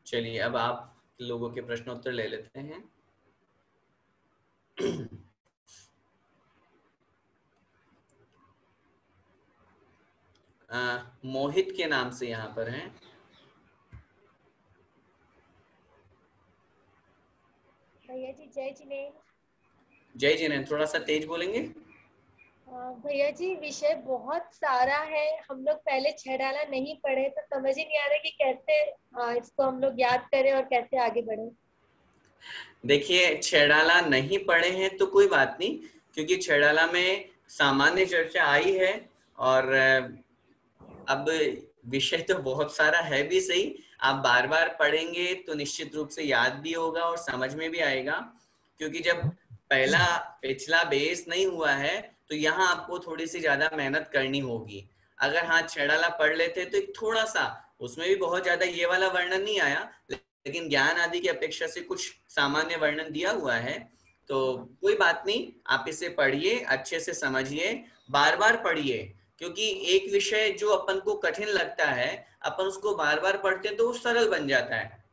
चलिए अब आप लोगों के प्रश्न उत्तर ले लेते हैं। मोहित के नाम से यहाँ पर हैं। भैया जी जय जिनेंद्र। जय जिनेंद्र, थोड़ा सा तेज बोलेंगे। भैया जी विषय बहुत सारा है, हम लोग पहले 6 डाला नहीं पढ़े तो समझ ही नहीं आ रहा कि कैसे इसको हम लोग याद करें और कैसे आगे बढ़े। देखिए, 6 डाला नहीं पढ़े हैं तो कोई बात नहीं, क्योंकि 6 डाला में सामान्य चर्चा आई है और अब विषय तो बहुत सारा है भी सही। आप बार बार पढ़ेंगे तो निश्चित रूप से याद भी होगा और समझ में भी आएगा, क्योंकि जब पिछला बेस नहीं हुआ है तो यहाँ आपको थोड़ी सी ज्यादा मेहनत करनी होगी। अगर हाँ 6 डाला पढ़ लेते तो एक थोड़ा सा, उसमें भी बहुत ज्यादा ये वाला वर्णन नहीं आया, लेकिन ज्ञान आदि की अपेक्षा से कुछ सामान्य वर्णन दिया हुआ है। तो कोई बात नहीं, आप इसे पढ़िए, अच्छे से समझिए, बार बार पढ़िए, क्योंकि एक विषय जो अपन को कठिन लगता है, अपन उसको बार बार पढ़ते हैं तो वो सरल बन जाता है।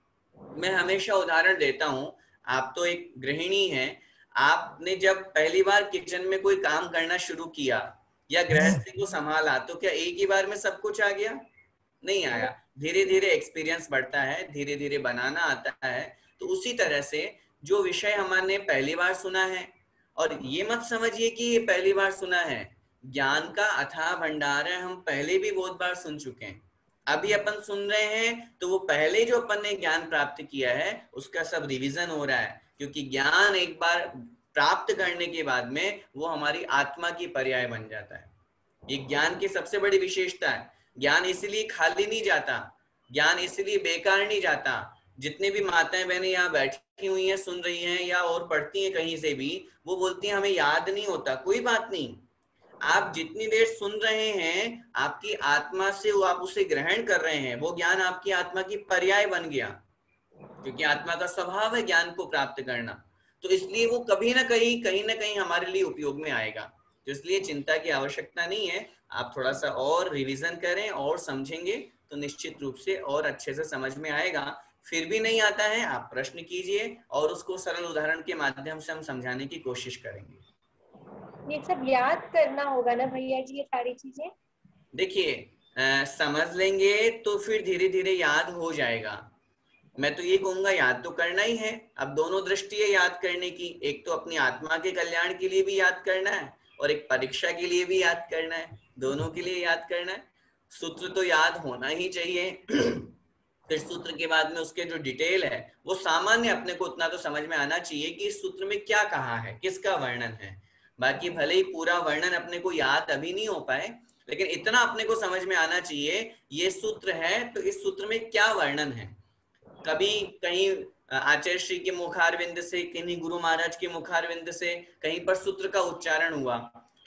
मैं हमेशा उदाहरण देता हूँ। आप तो एक गृहिणी हैं, आपने जब पहली बार किचन में कोई काम करना शुरू किया या गृहस्थी को संभाला तो क्या एक ही बार में सब कुछ आ गया? नहीं आया। धीरे धीरे एक्सपीरियंस बढ़ता है, धीरे धीरे बनाना आता है। तो उसी तरह से जो विषय हमने पहली बार सुना है, और ये मत समझिए कि ये पहली बार सुना है, ज्ञान का अथाह भंडार है, हम पहले भी बहुत बार सुन चुके हैं। अभी अपन सुन रहे हैं तो वो पहले जो अपन ने ज्ञान प्राप्त किया है उसका सब रिवीजन हो रहा है, क्योंकि ज्ञान एक बार प्राप्त करने के बाद में वो हमारी आत्मा की पर्याय बन जाता है। ये ज्ञान की सबसे बड़ी विशेषता है। ज्ञान इसलिए खाली नहीं जाता, ज्ञान इसलिए बेकार नहीं जाता। जितने भी माताएं बहनें यहाँ बैठी हुई हैं, सुन रही हैं या और पढ़ती हैं कहीं से भी, वो बोलती हैं हमें याद नहीं होता। कोई बात नहीं, आप जितनी देर सुन रहे हैं आपकी आत्मा से वो आप उसे ग्रहण कर रहे हैं, वो ज्ञान आपकी आत्मा की पर्याय बन गया, क्योंकि आत्मा का स्वभाव है ज्ञान को प्राप्त करना। तो इसलिए वो कभी ना कहीं हमारे लिए उपयोग में आएगा। तो इसलिए चिंता की आवश्यकता नहीं है। आप थोड़ा सा और रिवीजन करें और समझेंगे तो निश्चित रूप से और अच्छे से समझ में आएगा। फिर भी नहीं आता है, आप प्रश्न कीजिए और उसको सरल उदाहरण के माध्यम से हम समझाने की कोशिश करेंगे। ये सब याद करना होगा ना भैया जी, ये सारी चीजें? देखिए, समझ लेंगे तो फिर धीरे धीरे याद हो जाएगा। मैं तो ये कहूंगा याद तो करना ही है। अब दोनों दृष्टि है याद करने की, एक तो अपनी आत्मा के कल्याण के लिए भी याद करना है और एक परीक्षा के लिए भी याद करना है, दोनों के लिए याद करना है। सूत्र तो याद होना ही चाहिए। फिर सूत्र के बाद में उसके जो डिटेल है वो सामान्य अपने को उतना तो समझ में आना चाहिए कि इस सूत्र में क्या कहा है, किसका वर्णन है। बाकी भले ही पूरा वर्णन अपने को याद अभी नहीं हो पाए, लेकिन इतना अपने को समझ में आना चाहिए ये सूत्र है तो इस सूत्र में क्या वर्णन है। कभी कहीं आचार्य श्री के मुखारविंद से, कहीं गुरु महाराज के मुखारविंद से कहीं पर सूत्र का उच्चारण हुआ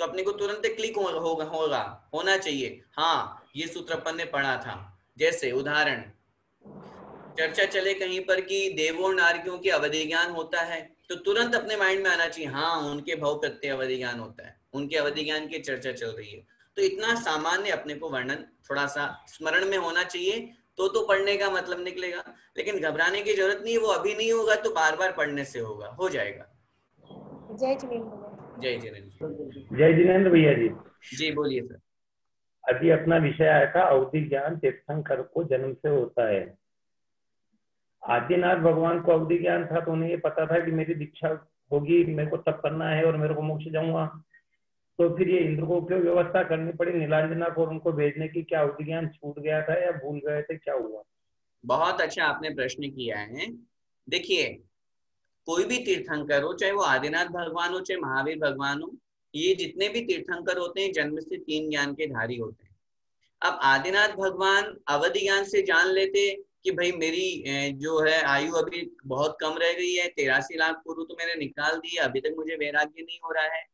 तो अपने को तुरंत क्लिक होना चाहिए, हाँ ये सूत्र अपन ने पढ़ा था। जैसे उदाहरण, चर्चा चले कहीं पर कि देवों नारियों के अवधि ज्ञान होता है तो तुरंत अपने माइंड में आना चाहिए हाँ उनके भव प्रत्यय अवधि ज्ञान होता है, उनके अवधि ज्ञान की चर्चा चल रही है। तो इतना सामान्य अपने को वर्णन थोड़ा सा स्मरण में होना चाहिए तो पढ़ने का मतलब निकलेगा। लेकिन घबराने की जरूरत नहीं है, वो अभी नहीं होगा तो बार बार पढ़ने से होगा, हो जाएगा। जय जिनेंद्र। जय जिनेंद्र। जय जिनेंद्र भैया जी। जी बोलिए सर। अभी अपना विषय आया था अवधि ज्ञान तीर्थंकर को जन्म से होता है। आदिनाथ भगवान को अवधि ज्ञान था तो उन्हें ये पता था कि मेरी दीक्षा होगी, मेरे को तप करना है और मेरे को मोक्ष जाऊंगा। तो फिर ये इंद्र को क्यों व्यवस्था करनी पड़ी नीलांजना को उनको भेजने की? क्या अवधि ज्ञान छूट गया था या भूल गए थे, क्या हुआ? बहुत अच्छा आपने प्रश्न किया है। देखिए, कोई भी तीर्थंकर हो, चाहे वो आदिनाथ भगवान हो चाहे महावीर भगवान हो, ये जितने भी तीर्थंकर होते हैं जन्म से 3 ज्ञान के धारी होते हैं। अब आदिनाथ भगवान अवधि ज्ञान से जान लेते कि भाई मेरी जो है आयु अभी बहुत कम रह गई है, 83 लाख पूर्व तो मैंने निकाल दिया, अभी तक मुझे वैराग्य नहीं हो रहा है।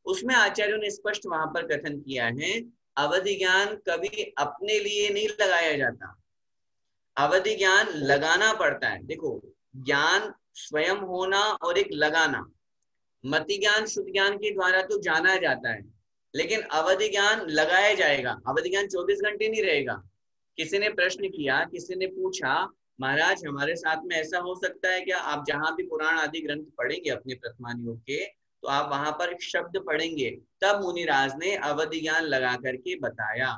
उसमें आचार्यों ने स्पष्ट वहां पर कथन किया है, अवधि ज्ञान कभी अपने लिए नहीं लगाया जाता, अवधि ज्ञान लगाना पड़ता है। देखो, ज्ञान स्वयं होना और एक लगाना, मति ज्ञान शुद्ध ज्ञान के द्वारा तो जाना जाता है, लेकिन अवधि ज्ञान लगाया जाएगा। अवधि ज्ञान 24 घंटे नहीं रहेगा। किसी ने प्रश्न किया, किसी ने पूछा महाराज हमारे साथ में ऐसा हो सकता है क्या? आप जहाँ भी पुराण आदि ग्रंथ पढ़ेंगे अपने प्रथमान योग के, तो आप वहां पर एक शब्द पढ़ेंगे, तब मुनिराज ने अवधि ज्ञान लगा करके बताया,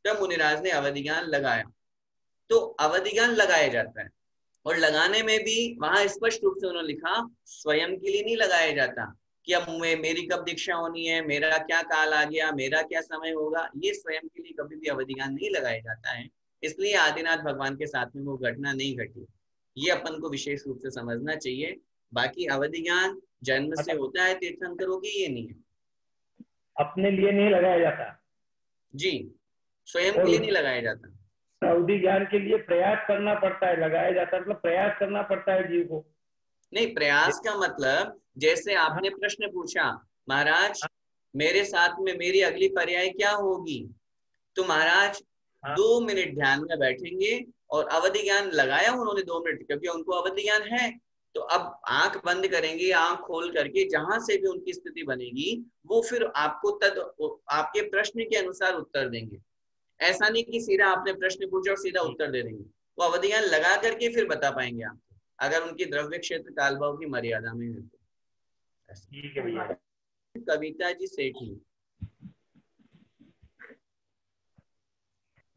तब मुनिराज ने अवधि ज्ञान लगाया। तो अवधि ज्ञान लगाया जाता है, और लगाने में भी वहां स्पष्ट रूप से उन्होंने लिखा स्वयं के लिए नहीं लगाया जाता कि अब मेरी कब दीक्षा होनी है, मेरा क्या काल आ गया, मेरा क्या समय होगा, ये स्वयं के लिए कभी भी अवधि ज्ञान नहीं लगाया जाता है। इसलिए आदिनाथ भगवान के साथ में वो घटना नहीं घटी, ये अपन को विशेष रूप से समझना चाहिए। बाकी अवधि ज्ञान जन्म से होता है तीर्थंकरों की, ये नहीं है, अपने लिए नहीं लगाया जाता जी, स्वयं के लिए नहीं लगाया जाता। अवधि ज्ञान के लिए प्रयास करना पड़ता है, लगाया जाता है मतलब प्रयास करना पड़ता है जीव को। नहीं, प्रयास का मतलब जैसे आपने प्रश्न पूछा महाराज मेरे साथ में मेरी अगली पर्याय क्या होगी, तो महाराज 2 मिनट ध्यान में बैठेंगे और अवधि ज्ञान लगाया उन्होंने 2 मिनट, क्योंकि उनको अवधि ज्ञान है। तो अब आंख बंद करेंगे, आंख खोल करके जहां से भी उनकी स्थिति बनेगी वो फिर आपको आपके प्रश्न के अनुसार उत्तर देंगे। ऐसा नहीं कि सीधा आपने प्रश्न पूछा और सीधा उत्तर दे देंगे, वो अवधि ज्ञान लगा करके फिर बता पाएंगे आपको, अगर उनकी द्रव्य क्षेत्र कालभाव की मर्यादा में है तो। ठीक है भैया। कविता जी सेठी।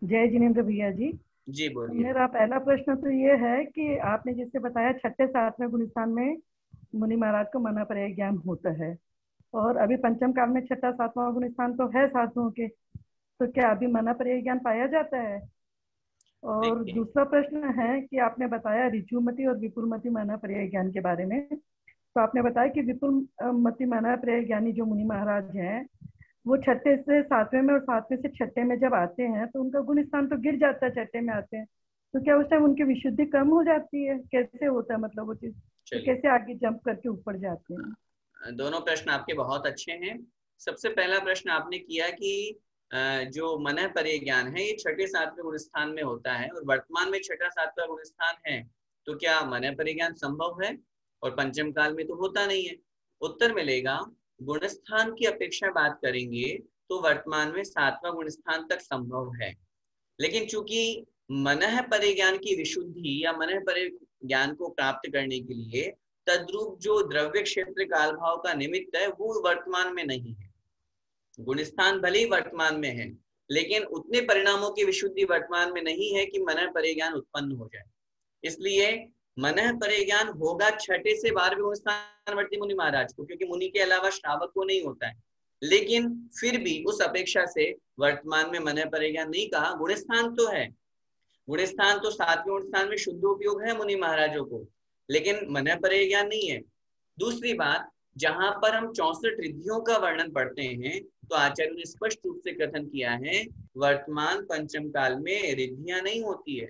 जय जिनेन्द्र भैया जी। जी बोलिए। मेरा पहला प्रश्न तो ये है कि आपने जैसे बताया छठे सातवें गुणस्थान में मुनि महाराज को मना पर्याय ज्ञान होता है, और अभी पंचम काल में छठा सातवां गुणस्थान तो है साधुओं के, तो क्या अभी मना पर्याय ज्ञान पाया जाता है? और दूसरा प्रश्न है कि आपने बताया ऋजुमति और विपुलमति मना पर्याय ज्ञान के बारे में, तो आपने बताया कि विपुलमति मना पर्याय ज्ञानी जो मुनि महाराज हैं वो छठे से सातवें में और सातवें से छठे में जब आते हैं तो उनका गुण स्थान तो गिर जाता है, छठे में आते हैं, तो क्या उस टाइम उनकी विशुद्धि कम हो जाती है? कैसे होता है मतलब वो चीज, तो कैसे आगे जंप करके ऊपर जाते हैं? दोनों प्रश्न आपके बहुत अच्छे हैं। सबसे पहला प्रश्न आपने किया कि जो मन पर्याय ज्ञान है ये छठे सातवें गुण स्थान में होता है, और वर्तमान में छठा सातवां गुण स्थान है, तो क्या मन पर्याय ज्ञान संभव है? और पंचम काल में तो होता नहीं है। उत्तर मिलेगा गुण स्थान की अपेक्षा बात करेंगे तो वर्तमान में सातवां गुण स्थान तक संभव है, लेकिन चूंकि मनः पर्याय ज्ञान की विशुद्धि या मनः पर्याय ज्ञान को प्राप्त करने के लिए तद्रूप जो द्रव्य क्षेत्र काल भाव का निमित्त है वो वर्तमान में नहीं है। गुण स्थान भले ही वर्तमान में है, लेकिन उतने परिणामों की विशुद्धि वर्तमान में नहीं है कि मनः पर्याय ज्ञान उत्पन्न हो जाए। इसलिए मनः पर्याय ज्ञान होगा छठे से 12वें गुण स्थानवर्ती मुनि महाराज को, क्योंकि मुनि के अलावा श्रावक को नहीं होता है। लेकिन फिर भी उस अपेक्षा से वर्तमान में मनः पर्याय ज्ञान नहीं कहा, गुण स्थान तो है। गुण स्थान तो सातवें गुण स्थान में शुद्ध उपयोग है मुनि महाराजों को, लेकिन मनः पर्याय ज्ञान नहीं है। दूसरी बात, जहां पर हम 64 रिद्धियों का वर्णन पढ़ते हैं तो आचार्य ने स्पष्ट रूप से कथन किया है वर्तमान पंचम काल में रिद्धियां नहीं होती है।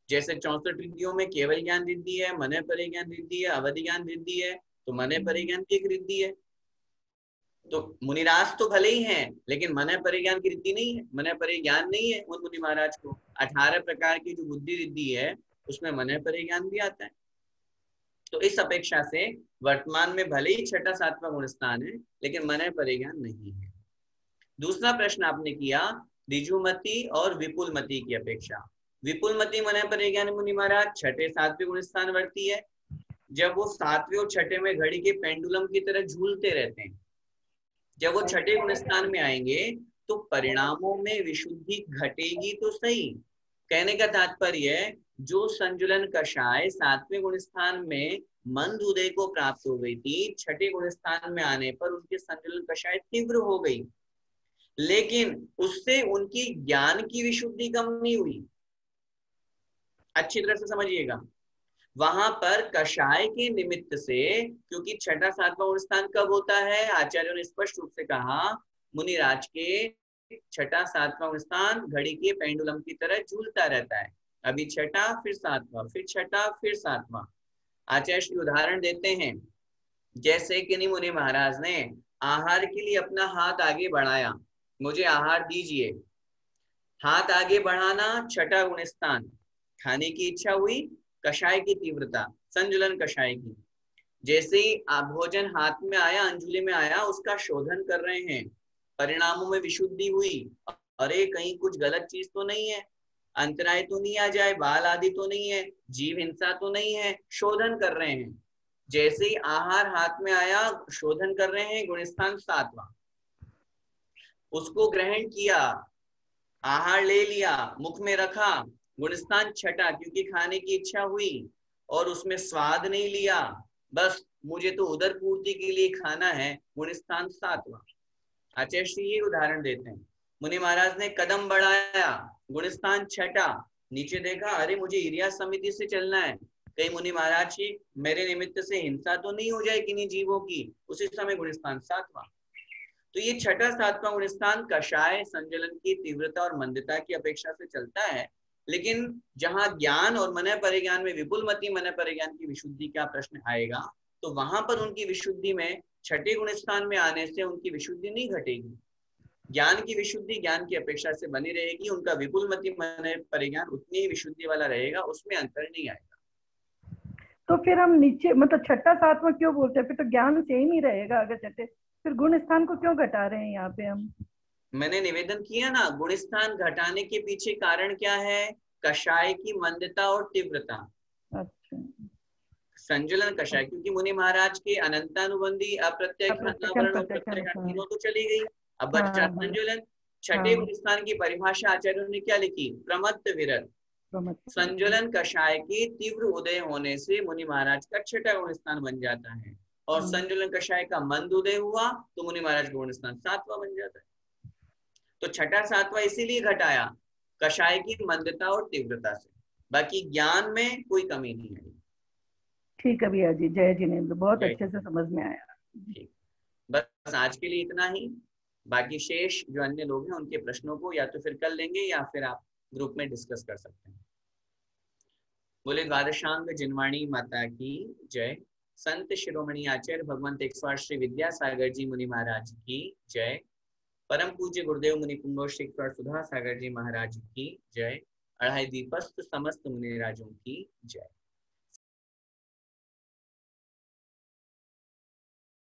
जैसे 64 रिद्धियों में केवल ज्ञान रिद्धि है, मनः पर्याय ज्ञान रिद्धि है, अवधि ज्ञान रिद्धि है, तो मनः पर्याय ज्ञान की एक रिद्धि है। तो मुनिराज तो भले ही हैं, लेकिन मनः पर्याय ज्ञान की रिद्धि नहीं है, मनः पर्याय ज्ञान नहीं है उन मुनि महाराज को। 18 प्रकार की जो बुद्धि रिद्धि है उसमें मनः पर्याय ज्ञान भी आता है। तो इस अपेक्षा से वर्तमान में भले ही छठा सातवां गुण स्थान है, लेकिन मनः पर्याय ज्ञान नहीं है। दूसरा प्रश्न आपने किया ऋजुमति और विपुलमति की अपेक्षा। विपुलमति मनः पर्याय ज्ञानी मुनि महाराज छठे सातवें गुण स्थान वर्ती है। जब वो सातवें और छठे में घड़ी के पेंडुलम की तरह झूलते रहते हैं, जब वो छठे गुण स्थान में आएंगे तो परिणामों में विशुद्धि घटेगी तो सही। कहने का तात्पर्य जो संजुलन कषाय सातवें गुण स्थान में मंद उदय को प्राप्त हो गई थी, छठे गुण स्थान में आने पर उनके संजुलन कषाय तीव्र हो गई, लेकिन उससे उनकी ज्ञान की विशुद्धि कम नहीं हुई। अच्छी तरह से समझिएगा, वहां पर कषाय के निमित्त से, क्योंकि छठा सातवां गुण स्थान कब होता है, आचार्यों ने स्पष्ट रूप से कहा मुनिराज के छठा सातवां गुण स्थान घड़ी के पेंडुलम की तरह झूलता रहता है। अभी छठा फिर सातवां, फिर छठा फिर सातवां। आचार्य श्री उदाहरण देते हैं, जैसे कि मुनि महाराज ने आहार के लिए अपना हाथ आगे बढ़ाया, मुझे आहार दीजिए। हाथ आगे बढ़ाना छठा गुण स्थान, खाने की इच्छा हुई, कषाय की तीव्रता, संजुलन कषाय की। जैसे ही भोजन हाथ में आया, अंजुलि में आया, उसका शोधन कर रहे हैं, परिणामों में विशुद्धि हुई, अरे कहीं कुछ गलत चीज तो नहीं है, अंतराय तो नहीं आ जाए, बाल आदि तो नहीं है, जीव हिंसा तो नहीं है, शोधन कर रहे हैं। जैसे ही आहार हाथ में आया, शोधन कर रहे हैं, गुणस्थान 7वां, उसको ग्रहण किया, आहार ले लिया, मुख में रखा, गुणस्थान 6, क्योंकि खाने की इच्छा हुई और उसमें स्वाद नहीं लिया, बस मुझे तो उदर पूर्ति के लिए खाना है, गुणस्थान 7वां। आचार्य श्री ये उदाहरण देते हैं, मुनि महाराज ने कदम बढ़ाया, गुणस्थान 6, नीचे देखा, अरे मुझे इरिया समिति से चलना है, कहीं मुनि महाराज जी मेरे निमित्त से हिंसा तो नहीं हो जाए किन्हीं जीवों की, उसी समय गुणस्थान 7वां। तो ये 6, 7वां गुणस्थान कषाय संजलन की तीव्रता और मंदता की अपेक्षा से चलता है, लेकिन जहां ज्ञान और मन परिज्ञान में विपुल मति मन परिज्ञान की विशुद्धि का प्रश्न आएगा, तो वहां पर उनकी विशुद्धि में 6ठे गुणस्थान में आने से उनकी विशुद्धि नहीं घटेगी, ज्ञान की विशुद्धि ज्ञान की अपेक्षा से बनी रहेगी, उनका विपुल मति मन परिज्ञान उतनी ही विशुद्धि वाला रहेगा, उसमें अंतर नहीं आएगा। तो फिर हम नीचे मतलब 6, 7वां क्यों बोलते हैं? फिर तो ज्ञान सेम ही रहेगा अगर 6ठे, फिर गुण स्थान को क्यों घटा रहे हैं यहाँ पे हम? मैंने निवेदन किया ना, गुणस्थान घटाने के पीछे कारण क्या है? कषाय की मंदता और तीव्रता। अच्छा, संजलन कषाय, क्योंकि मुनि महाराज के अनंतानुबंधी अप्रत्यक्ष अनावरण और प्रत्यक्ष तीनों तो चली गई, अब बच्चा संजलन। 6ठे गुणस्थान की परिभाषा आचार्यों ने क्या लिखी? प्रमत्त विरल। संजलन कषाय की तीव्र उदय होने से मुनि महाराज का 6ठा गुणस्थान बन जाता है, और संजलन कषाय का मंद उदय हुआ तो मुनि महाराज का गुणस्थान 7वां बन जाता है। तो 6ठा 7वां इसीलिए घटाया, कषाय की मंदता और तीव्रता से, बाकी ज्ञान में कोई कमी नहीं है। ठीक है भैया जी, जय जिनेंद्र, बहुत अच्छे से समझ में आया। ठीक, बस आज के लिए इतना ही। बाकी शेष जो अन्य लोग हैं उनके प्रश्नों को या तो फिर कल लेंगे या फिर आप ग्रुप में डिस्कस कर सकते हैं। बोले द्वादशांग जिनवाणी माता की जय। संत शिरोमणि आचार्य भगवंत 108 श्री विद्यासागर जी मुनि महाराज की जय। परम पूज्य गुरुदेव मुनि पुंगव श्री सुधा सागर जी महाराज की जय। अढ़ाई दीपस्थ समस्त मुनि राजों की जय।